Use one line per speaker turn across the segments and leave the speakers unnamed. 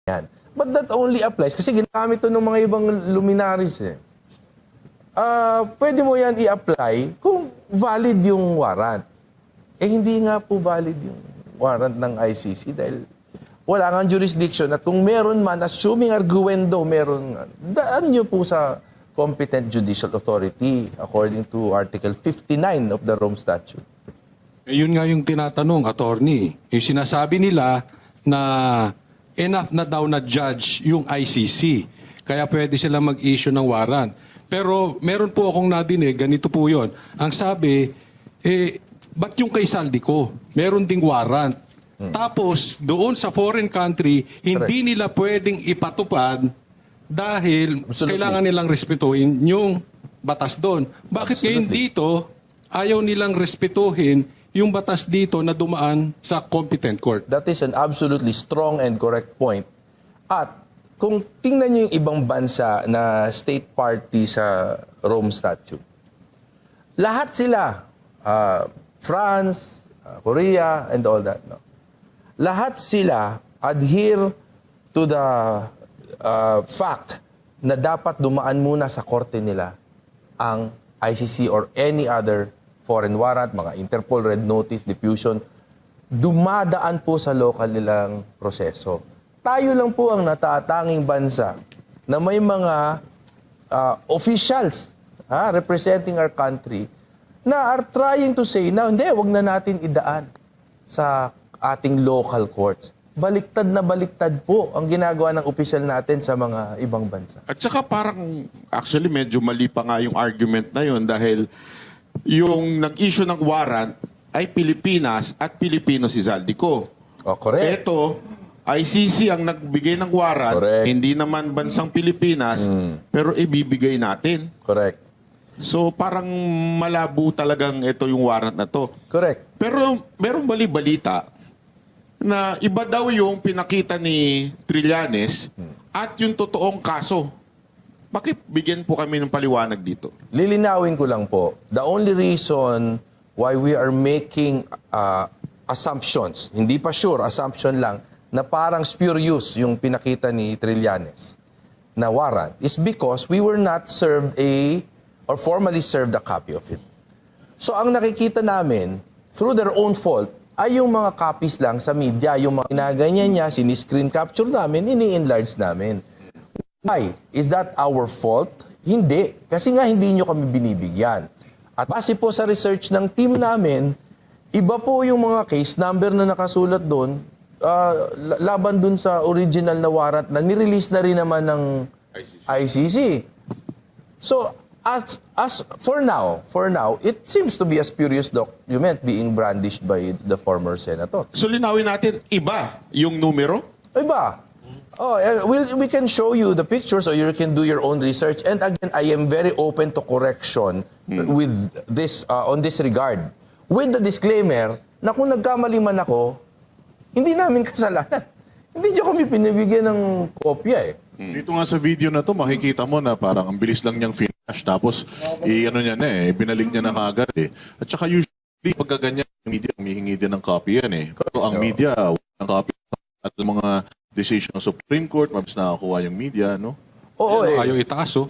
yan. But that only applies kasi ginamit to ng mga ibang luminaries eh. Pwede mo yan i-apply kung valid yung warrant. Eh hindi nga po valid yung warrant ng ICC dahil wala nga jurisdiction at kung meron man, assuming arguendo, meron nga, daan nyo po sa competent judicial authority according to Article 59 of the Rome Statute.
Eh, yun nga yung tinatanong, attorney. Yung sinasabi nila na enough na daw na judge yung ICC. Kaya pwede sila mag-issue ng warrant. Pero meron po akong nadinig, ganito po yun. Ang sabi, ba't yung kay Saldico? Meron ding warrant. Tapos, doon sa foreign country, hindi nila pwedeng ipatupad dahil kailangan nilang respetuhin yung batas doon. Bakit ngayon dito, ayaw nilang respetuhin yung batas dito na dumaan sa competent court?
That is an absolutely strong and correct point. At kung tingnan nyo yung ibang bansa na state party sa Rome Statute, lahat sila, France, Korea, and all that, no? Lahat sila adhere to the fact na dapat dumaan muna sa korte nila ang ICC or any other foreign warrant, mga Interpol, Red Notice, diffusion, dumadaan po sa local nilang proseso. Tayo lang po ang natatanging bansa na may mga officials representing our country na are trying to say, na hindi, wag na natin idaan sa ating local courts. Baliktad na baliktad po ang ginagawa ng opisyal natin sa mga ibang bansa.
At saka parang actually medyo mali pa nga yung argument na yun dahil yung nag-issue ng warrant ay Pilipinas at Pilipino si Zaldico.
Oh, correct.
Ito, ICC ang nagbigay ng warrant,
Correct.
hindi naman bansang Pilipinas, pero ibibigay natin.
Correct.
So parang malabo talagang ito yung warrant na to.
Correct.
Pero merong bali-balita na iba daw yung pinakita ni Trillanes at yung totoong kaso. Bakit bigyan po kami ng paliwanag dito?
Lilinawin ko lang po, the only reason why we are making assumptions, hindi pa sure, assumption lang, na parang spurious yung pinakita ni Trillanes na warrant, is because we were not served or formally served a copy of it. So ang nakikita namin, through their own fault, ay yung mga copies lang sa media, yung mga ginaganyan niya, siniscreen capture namin, ini-enlarge namin. Why? Is that our fault? Hindi. Kasi nga hindi nyo kami binibigyan. At base po sa research ng team namin, iba po yung mga case number na nakasulat doon, laban doon sa original na warrant na nirelease na rin naman ng ICC. So, as for now, it seems to be a spurious document being brandished by the former senator.
So linawin natin, iba yung numero?
Iba. We can show you the pictures or you can do your own research. And again, I am very open to correction with this on this regard. With the disclaimer na kung nagkamali man ako, hindi namin kasalanan. Hindi niyo kami pinibigyan ng kopya eh.
Dito nga sa video na to, makikita mo na parang ang bilis lang niyang finish. Tapos, ano niya na binalik niya na kaagad eh. At saka usually, pagka ganyan, yung media, humihingi din ng copy yan eh. Pero ang media, walang copy. At mga decision ng Supreme Court, mabis nakakuha yung media, no?
Oo eh.
Ayaw itaas, oh.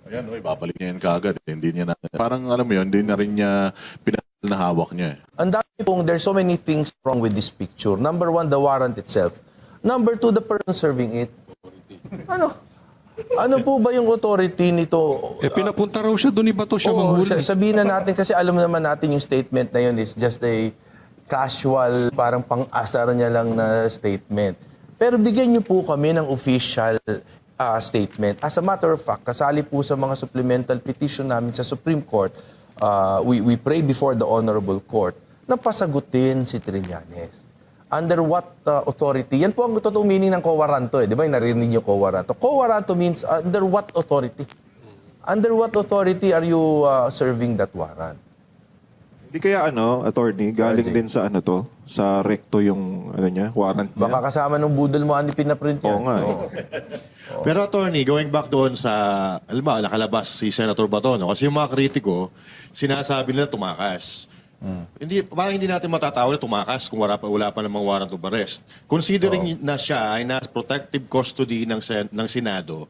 Ayan, babalik niya yan kaagad. Hindi niya na, parang alam mo yun, hindi na rin niya pinahal na hawak niya eh.
Ang dami pong, there's so many things wrong with this picture. Number one, the warrant itself. Number two, the person serving it. Ano po ba yung authority nito?
Pinapunta raw siya, doon iba to siya manghuli.
Sabihin na natin, kasi alam naman natin yung statement na yun is just a casual, parang pang-asar niya lang na statement. Pero bigyan niyo po kami ng official statement. As a matter of fact, kasali po sa mga supplemental petition namin sa Supreme Court, we pray before the Honorable Court na pasagutin si Trillanes. Under what authority? Yan po ang totoong meaning ng quo warranto. Di ba? Narinig niyo quo warranto. Quo warranto means under what authority? Under what authority are you serving that warrant?
Hindi kaya attorney, galing din sa sa recto yung niya, warrant niya.
Baka kasama ng budol mo, ano pinaprint yan?
Oo nga.
Pero attorney, going back doon sa, alam mo, nakalabas si Senator Bato, no? Kasi yung mga kritiko, sinasabi nila tumakas. Parang hindi natin matatawag na tumakas kung wala pa namang warrant of arrest. Considering na siya ay nasa protective custody ng Senado,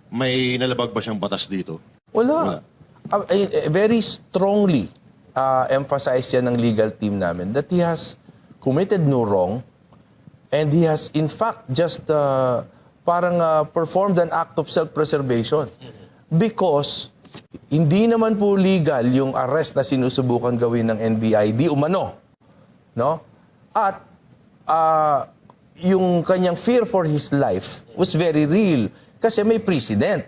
may nalabag ba siyang batas dito?
Wala. Very strongly emphasize yan ng legal team namin that he has committed no wrong and he has in fact just performed an act of self-preservation. Because hindi naman po legal yung arrest na sinusubukan gawin ng NBI, di umano. No? At yung kanyang fear for his life was very real kasi may president.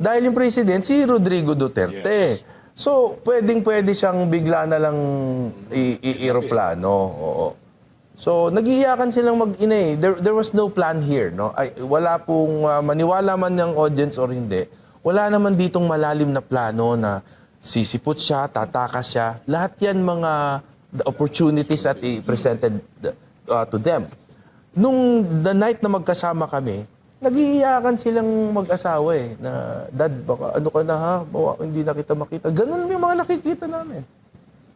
Dahil yung president, si Rodrigo Duterte. So, pwedeng-pwede siyang bigla na lang i-aeroplano. Oo. So, nag-iiyakan silang mag-ina eh. There was no plan here. No? Wala pong maniwala man ng audience or hindi. Wala naman ditong malalim na plano na sisipot siya, tatakas siya. Lahat yan mga opportunities at i-presented to them. Nung the night na magkasama kami, nag-iiyakan silang mag-asawa eh. Na, Dad, baka ano ka na ha? Hindi na kita makita. Ganun yung mga nakikita namin.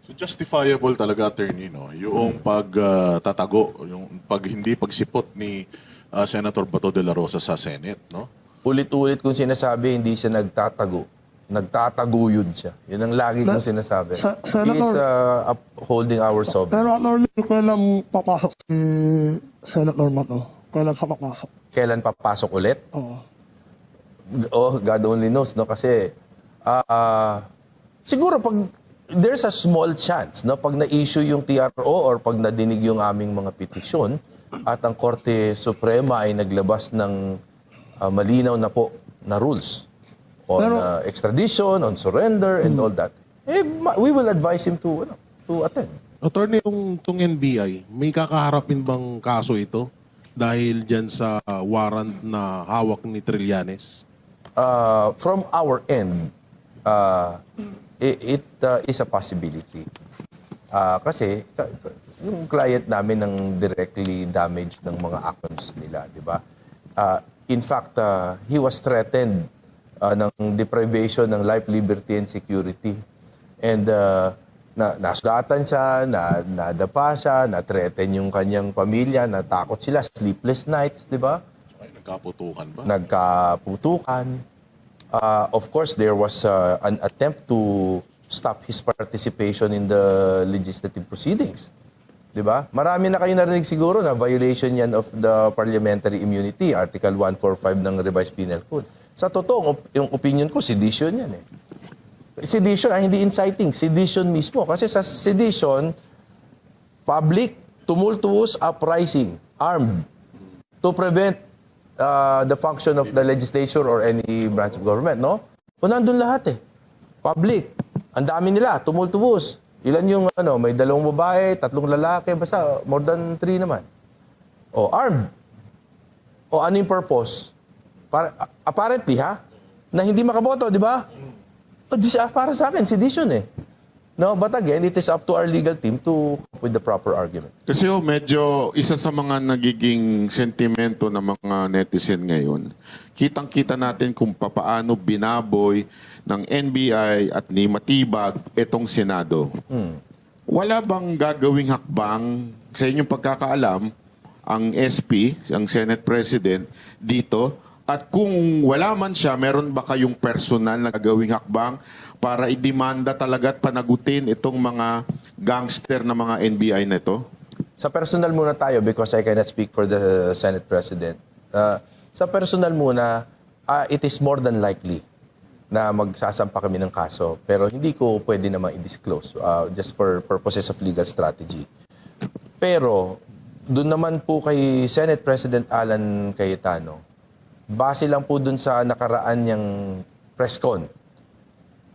So justifiable talaga, attorney, no? Yung pagtatago, yung pagsipot ni Senator Bato de la Rosa sa Senate, no?
Ulit-ulit kong sinasabi, hindi siya nagtatago. Nagtataguyod siya. Yun ang lagi kong sinasabi. He is upholding our sovereignty.
Pero attorney, kailan papasok si Senator Bato? Kailan ka papasok?
Kailan papasok ulit?
Oo.
Oh, God only knows, no? Kasi, siguro pag there's a small chance, no? Pag na-issue yung TRO or pag nadinig yung aming mga petisyon at ang Korte Suprema ay naglabas ng malinaw na po na rules on extradition, on surrender, and all that, we will advise him to attend.
Attorney, itong NBI, may kakaharapin bang kaso ito dahil dyan sa warrant na hawak ni Trillanes?
From our end, it is a possibility. Kasi yung client namin ang directly damaged ng mga accounts nila, di ba? In fact, he was threatened ng deprivation ng life, liberty, and security. And nasugatan siya, nadapa siya, na-threaten yung kanyang pamilya, natakot sila, sleepless nights, di ba?
Nagkaputukan ba?
Nagkaputukan. Of course, there was an attempt to stop his participation in the legislative proceedings. Di ba? Marami na kayo narinig siguro na violation yan of the parliamentary immunity, Article 145 ng Revised Penal Code. Sa totoo, yung opinion ko, sedition yan eh. Sedition, hindi inciting, sedition mismo. Kasi sa sedition, public, tumultuous uprising, armed, to prevent the function of the legislature or any branch of government, no? O nandun lahat eh. Public, ang dami nila, tumultuous. Ilan yung may 2 babae, 3 lalaki, basta more than 3 naman. O, armed. O, ano yung purpose? Apparently, na hindi makaboto, di ba? O, para sa akin, sedition eh. No, but again, it is up to our legal team to come with the proper argument.
Kasi medyo isa sa mga nagiging sentimento ng mga netizen ngayon, kitang-kita natin kung papaano binaboy ng NBI at ni Matibag itong Senado. Wala bang gagawing hakbang sa inyong pagkakaalam ang SP, ang Senate President, dito? At kung wala man siya, meron ba kayong personal na gagawing hakbang para idemanda talaga at panagutin itong mga gangster na mga NBI na ito?
Sa personal muna tayo because I cannot speak for the Senate President. Sa personal muna, it is more than likely na magsasampa kami ng kaso. Pero hindi ko pwede naman i-disclose just for purposes of legal strategy. Pero doon naman po kay Senate President Alan Cayetano, base lang po doon sa nakaraan niyang press con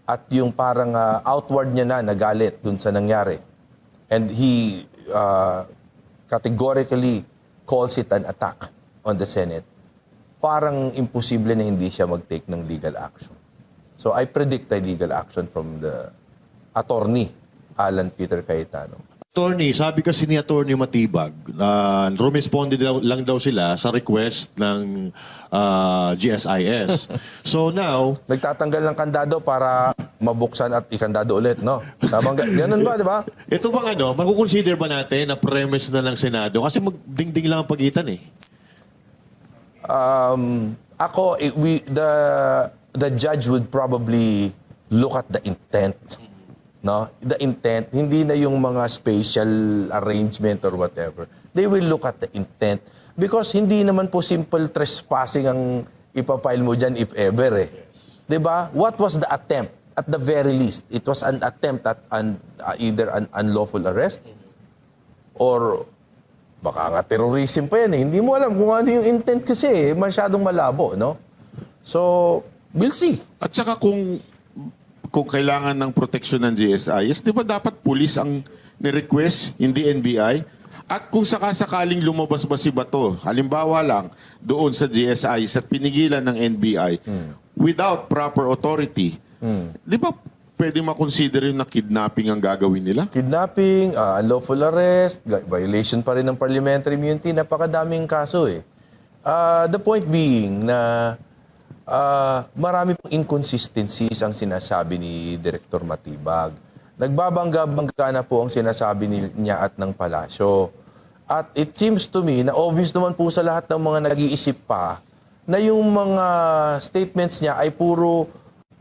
at yung parang outward niya na nagalit doon sa nangyari. And he categorically calls it an attack on the Senate. Parang imposible na hindi siya mag-take ng legal action. So I predict a legal action from the attorney, Alan Peter Cayetano.
Attorney, sabi kasi ni Attorney Matibag, rumesponde lang daw sila sa request ng GSIS. So now,
Nagtatanggal ng kandado para mabuksan at ikandado ulit, no? Ganun ba, di ba?
Ito bang makukonsider ba natin na premise na ng Senado? Kasi magdingding lang ang pagitan eh.
The judge would probably look at the intent. No? The intent, hindi na yung mga spatial arrangement or whatever. They will look at the intent. Because hindi naman po simple trespassing ang ipapile mo dyan if ever eh. Diba? What was the attempt? At the very least, it was an attempt at either an unlawful arrest or baka nga terrorism pa yan eh. Hindi mo alam kung ano yung intent kasi eh. Masyadong malabo, no? So, we'll see.
At saka kung kailangan ng proteksyon ng GSIS, di ba dapat pulis ang ni-request, hindi NBI? At kung sakasakaling lumabas ba si Bato, halimbawa lang, doon sa GSIS at pinigilan ng NBI, without proper authority, di ba pwede makonsider yung na kidnapping ang gagawin nila?
Kidnapping, unlawful arrest, violation pa rin ng parliamentary immunity, napakadaming kaso eh. The point being na marami pong inconsistencies ang sinasabi ni Director Matibag. Nagbabangga-bangga na po ang sinasabi niya at ng palasyo. At it seems to me na obvious naman po sa lahat ng mga nag-iisip pa na yung mga statements niya ay puro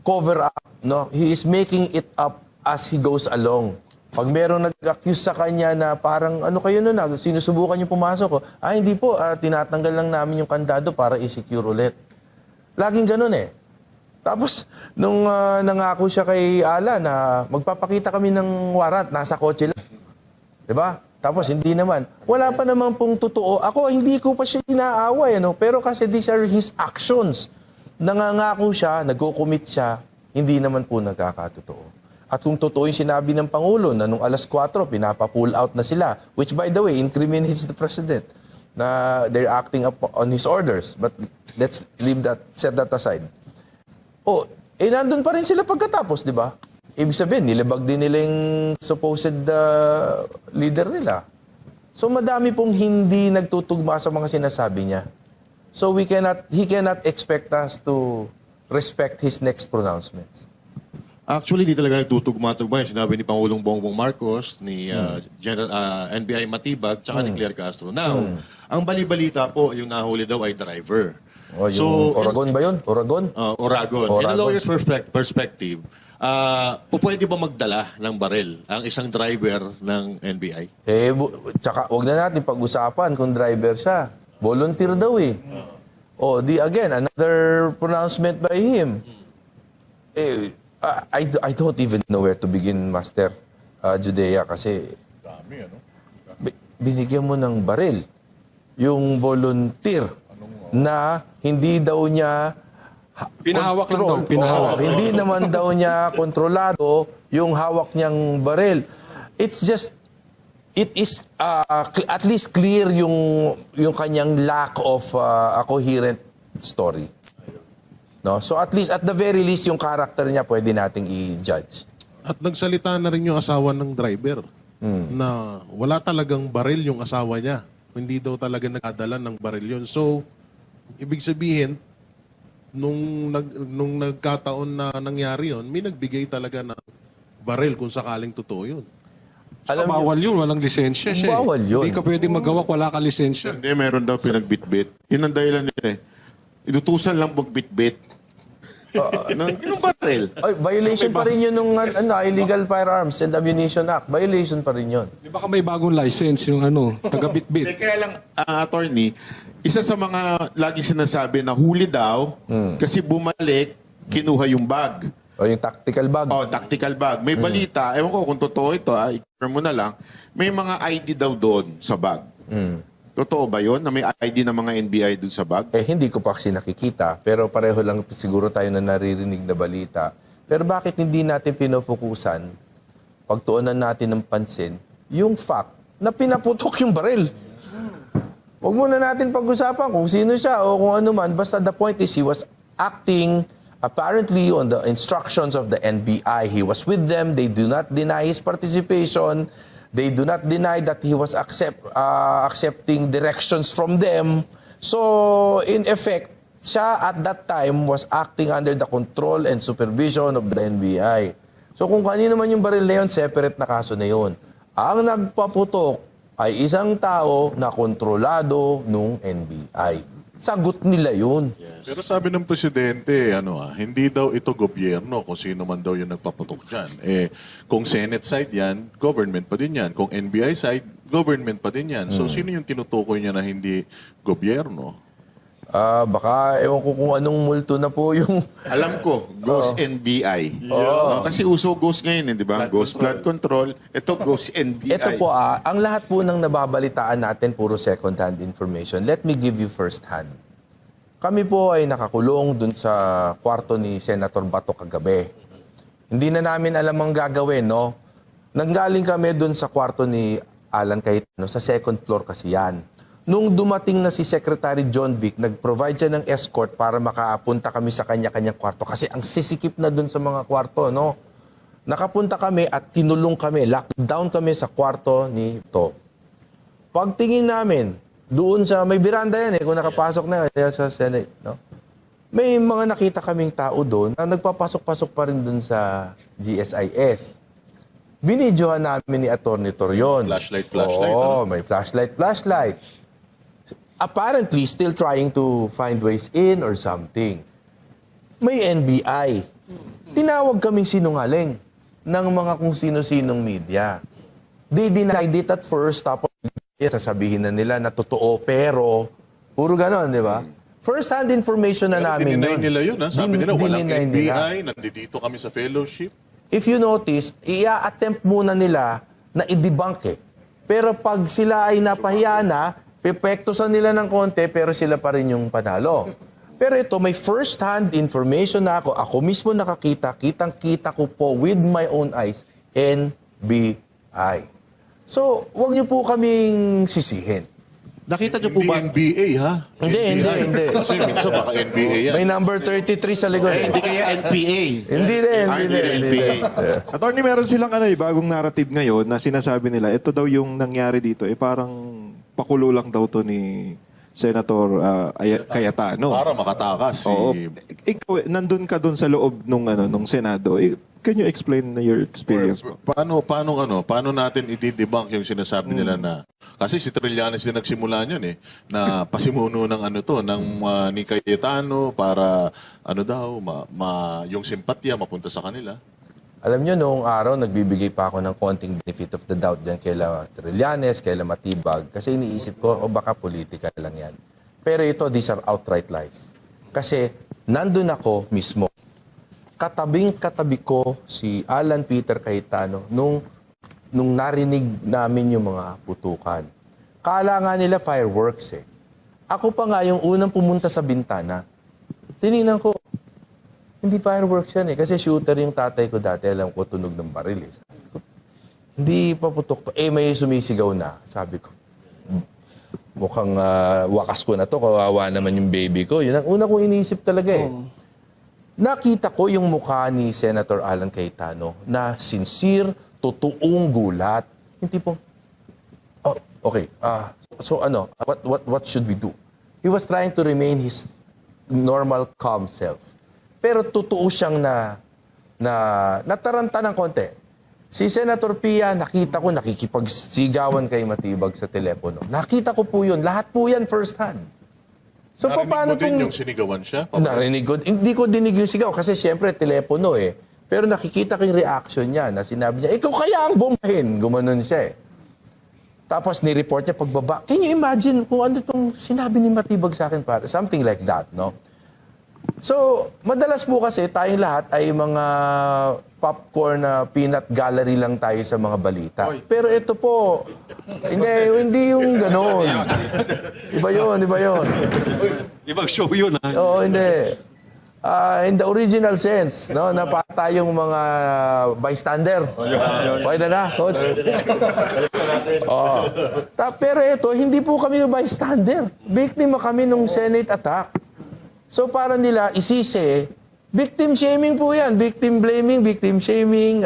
cover up. No? He is making it up as he goes along. Pag merong nag-accuse sa kanya na parang ano kayo nun, sinusubukan niyo pumasok. Hindi po, tinatanggal lang namin yung kandado para i-secure ulit. Laging ganun eh. Tapos, nung nangako siya kay Ala na magpapakita kami ng warrant, nasa kotse lang. Diba? Tapos, hindi naman. Wala pa naman pong totoo. Ako, hindi ko pa siya inaaway. Ano? Pero kasi these are his actions. Nangangako siya, nagko-commit siya, hindi naman po nagkakatotoo. At kung totoo yung sinabi ng Pangulo na nung alas 4, pinapa-pull out na sila, which by the way, incriminates the President na they're acting up on his orders. But let's set that aside. Nandun pa rin sila pagkatapos, di ba? Ibig sabihin, nilabag din nila yung supposed leader nila. So madami pong hindi nagtutugma sa mga sinasabi niya. So he cannot expect us to respect his next pronouncements.
Actually, di talaga nagtutugma-tugma yung sinabi ni Pangulong Bongbong Marcos, ni NBI Matibag, tsaka ni Claire Castro. Now, ang bali-balita po, yung nahuli daw ay driver.
Yung Oragon ba yun? Oragon?
Oragon. In a lawyer's perspective, pwede ba magdala ng baril ang isang driver ng NBI?
Tsaka wag na natin pag-usapan kung driver siya. Volunteer daw eh. Again, another pronouncement by him. I don't even know where to begin, Master Judea, kasi binigyan mo ng baril yung volunteer na hindi daw niya
Pinahawak lang daw, pinahawak.
Hindi naman daw niya kontrolado yung hawak niyang baril. It is at least clear yung kanyang lack of a coherent story. No? So at least, at the very least, yung character niya pwede nating i-judge.
At nagsalita na rin yung asawa ng driver na wala talagang baril yung asawa niya. Hindi daw talaga nagdadala ng baril yun. So, ibig sabihin, nung nagkataon na nangyari yun, may nagbigay talaga ng baril kung sakaling totoo yun.
Bawal yun, walang lisensya siya.
Bawal yun.
Hindi ka pwede magawa, wala ka lisensya.
Hindi, meron daw pinagbitbit. Yun ang dahilan nila eh. Inutusan lang magbitbit. Yung baril.
Violation pa rin yun ng Illegal Firearms and Ammunition Act. Violation pa rin yun.
Di ba ka may bagong license yung taga-bitbit?
Kaya lang, attorney, isa sa mga lagi sinasabi na huli daw, kasi bumalik, kinuha yung bag.
O yung tactical bag.
Tactical bag. May balita, ewan ko kung totoo ito, i-confirm mo na lang, may mga ID daw doon sa bag. Totoo ba yun na may ID ng mga NBI doon sa bag?
Hindi ko pa kasi nakikita, pero pareho lang siguro tayo na naririnig na balita. Pero bakit hindi natin pinofokusan, pagtuunan natin ng pansin, yung fact na pinaputok yung baril? Huwag muna natin pag-usapan kung sino siya o kung ano man. Basta the point is he was acting apparently on the instructions of the NBI. He was with them. They do not deny his participation. They do not deny that he was accepting directions from them. So, in effect, siya at that time was acting under the control and supervision of the NBI. So kung kanino man yung baril na yun, separate na kaso na yun. Ang nagpaputok ay isang tao na kontrolado nung NBI. Sagot nila yun.
Pero sabi ng presidente, hindi daw ito gobyerno kung sino man daw yung nagpaputok dyan. Kung Senate side yan, government pa din yan. Kung NBI side, government pa din yan. So sino yung tinutukoy niya na hindi gobyerno?
Baka ewan ko kung anong multo na po yung...
Alam ko, Ghost NBI. Kasi uso Ghost ngayon, di ba? Ghost Flood Control. Ito, Ghost NBI.
Ito po ang lahat po ng nababalitaan natin puro second-hand information. Let me give you first-hand. Kami po ay nakakulong dun sa kwarto ni Senator Bato kagabi. Hindi na namin alam ang gagawin, no? Nanggaling kami dun sa kwarto ni Alan Cayetano, sa second floor kasi yan. Nung dumating na si Secretary John Vic, nag-provide siya ng escort para makapunta kami sa kanya-kanyang kwarto. Kasi ang sisikip na dun sa mga kwarto, no? Nakapunta kami at tinulong kami, lockdown kami sa kwarto ni To. Pagtingin namin, doon sa, may biranda yan kung nakapasok na sa Senate, no? May mga nakita kaming tao doon na nagpapasok-pasok pa rin doon sa GSIS. Binidyohan namin ni Atty. Torion.
Flashlight.
Oo, may flashlight. Apparently, still trying to find ways in or something. May NBI. Tinawag kaming sinungaling ng mga kung sino-sinong media. They denied it at first, tapos sasabihin na nila na totoo, pero puro ganon, di ba? First-hand information na namin
Dininay
yun.
nila yun, ha? Sabi nila, walang
Dininay
NBI,
nila.
nandito kami sa fellowship.
If you notice, i-attempt muna nila na i-debunk Pero pag sila ay napahiya na, pepektosan nila ng konti, pero sila pa rin yung panalo. Pero ito, may first-hand information na ako mismo nakakita, kitang-kita ko po with my own eyes, NBI. So, huwag niyo po kaming sisihin.
Nakita niyo po
Hindi
ba?
NBA, ha?
Hindi.
Kasi minsan baka NBA yan.
May number 33 sa likod.
Hindi kaya NPA.
Hindi din.
NPA.
Attorney, meron silang bagong narrative ngayon na sinasabi nila, ito daw yung nangyari dito, parang pakulo lang daw to ni Senator Cayetano.
Para makatakas si...
Oo. Ikaw, nandun ka dun sa loob nung Senado. Can you explain your experience mo?
Paano natin i-debunk yung sinasabi nila na kasi si Trillanes din nagsimula niyan na pasimuno ng ni Cayetano para yung simpatya mapunta sa kanila.
Alam nyo, noong araw, nagbibigay pa ako ng konting benefit of the doubt dyan kaila Trillanes, kaila Matibag. Kasi iniisip ko, baka politika lang yan. Pero ito, these are outright lies. Kasi nandun ako mismo. Katabing-katabi ko si Alan Peter Cayetano nung narinig namin yung mga putukan. Kala nga nila fireworks Ako pa nga yung unang pumunta sa bintana. Tinignan ko, hindi fireworks yan kasi shooter yung tatay ko dati. Alam ko, tunog ng baril Sabi ko, hindi pa putok to. May sumisigaw na. Sabi ko, mukhang wakas ko na to. Kawawa naman yung baby ko. Yun ang una kong iniisip talaga Nakita ko yung mukha ni Senator Alan Cayetano na sincere, totoong gulat. Yung tipong, okay. What should we do? He was trying to remain his normal, calm self. Pero totoo siyang nataranta ng konti. Si Senator Pia, nakita ko nakikipagsigawan kay Matibag sa telepono. Nakita ko po yun. Lahat po yan first hand. So,
Narinig
paano
mo din yung sinigawan siya?
Narinig ko. Hindi ko dinig yung sigaw kasi siyempre telepono Pero nakikita ko yung reaction niya na sinabi niya, ikaw kaya ang bumahin. Gumanon siya Tapos ni-report niya pagbaba. Can you imagine kung ano itong sinabi ni Matibag sa akin? Something like that, no? So, madalas po kasi tayong lahat ay mga popcorn na peanut gallery lang tayo sa mga balita. Pero ito po, hindi yung gano'n. Iba yun.
Ibang show yun, ha?
Oo, hindi. In the original sense, no, na pa tayong mga bystander. Pwede na, coach? Pero ito, hindi po kami bystander. Biktima kami nung Senate attack. So para nila isisi Victim shaming po yan. Victim blaming, victim shaming.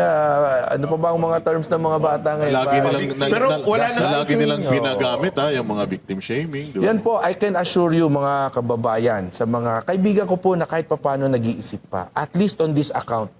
Ano pa ba ang mga terms ng mga bata ngayon?
Lagi nilang,
Pero wala na-
lagi nilang ginagamit yung mga victim shaming. Di ba?
Yan po, I can assure you mga kababayan, sa mga kaibigan ko po na kahit papano nag-iisip pa, at least on this account,